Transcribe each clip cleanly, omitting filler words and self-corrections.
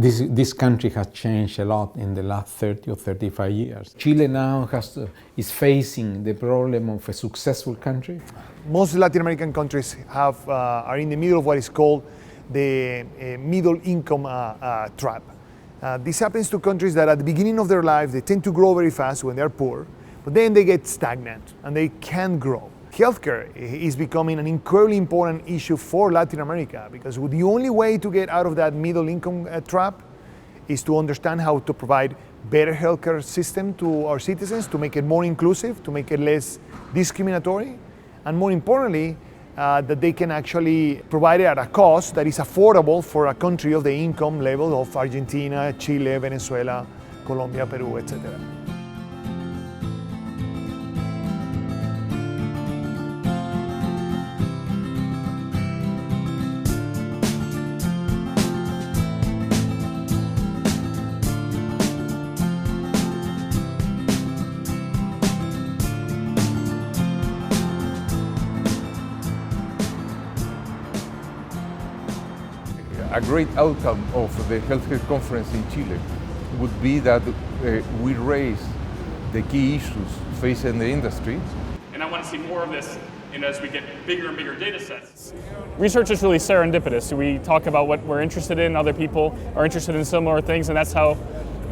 This country has changed a lot in the last 30 or 35 years. Chile now is facing the problem of a successful country. Most Latin American countries are in the middle of what is called the middle income trap. This happens to countries that at the beginning of their life they tend to grow very fast when they're poor, but then they get stagnant and they can't grow. Healthcare is becoming an incredibly important issue for Latin America because the only way to get out of that middle income trap is to understand how to provide better healthcare system to our citizens, to make it more inclusive, to make it less discriminatory, and more importantly, that they can actually provide it at a cost that is affordable for a country of the income level of Argentina, Chile, Venezuela, Colombia, Peru, etc. A great outcome of the healthcare conference in Chile would be that we raise the key issues facing the industry. And I want to see more of this, and as we get bigger and bigger data sets. Research is really serendipitous. We talk about what we're interested in, other people are interested in similar things, and that's how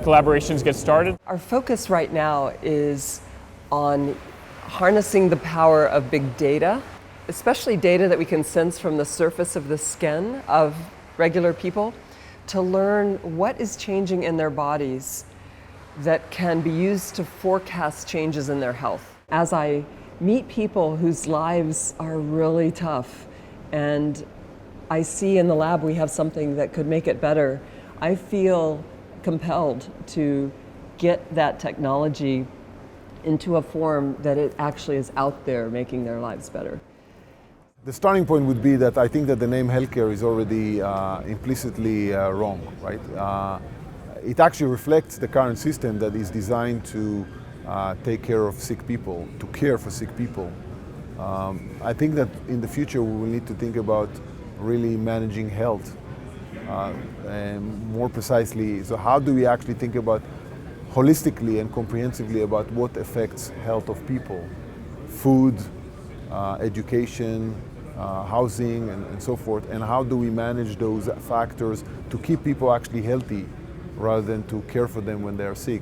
collaborations get started. Our focus right now is on harnessing the power of big data, especially data that we can sense from the surface of the skin of regular people, to learn what is changing in their bodies that can be used to forecast changes in their health. As I meet people whose lives are really tough and I see in the lab we have something that could make it better, I feel compelled to get that technology into a form that it actually is out there making their lives better. The starting point would be that I think that the name healthcare is already implicitly wrong, right? It actually reflects the current system that is designed to take care of sick people, to care for sick people. I think that in the future we will need to think about really managing health and more precisely, so how do we actually think about holistically and comprehensively about what affects health of people? Food, education, housing and so forth, and how do we manage those factors to keep people actually healthy rather than to care for them when they are sick.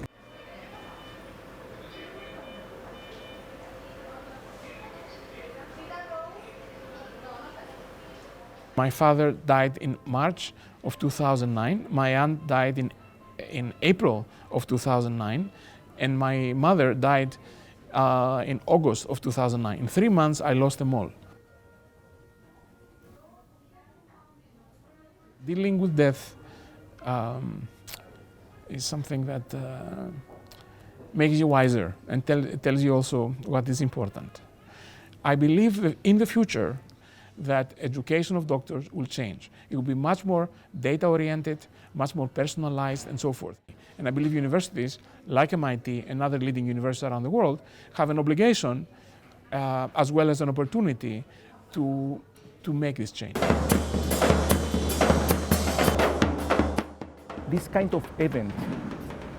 My father died in March of 2009, my aunt died in April of 2009, and my mother died in August of 2009. In 3 months I lost them all. Dealing with death is something that makes you wiser and tells you also what is important. I believe that in the future that education of doctors will change. It will be much more data-oriented, much more personalized and so forth. And I believe universities like MIT and other leading universities around the world have an obligation as well as an opportunity to make this change. This kind of event,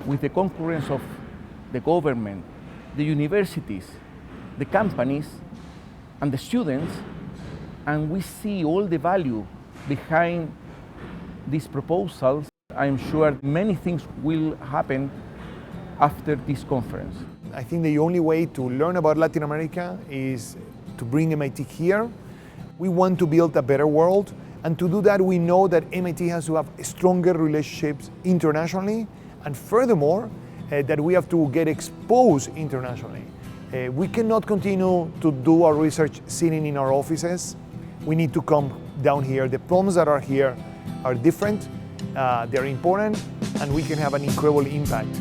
with the concurrence of the government, the universities, the companies, and the students, and we see all the value behind these proposals, I'm sure many things will happen after this conference. I think the only way to learn about Latin America is to bring MIT here. We want to build a better world. And to do that, we know that MIT has to have stronger relationships internationally, and furthermore, that we have to get exposed internationally. We cannot continue to do our research sitting in our offices. We need to come down here. The problems that are here are different, they're important, and we can have an incredible impact.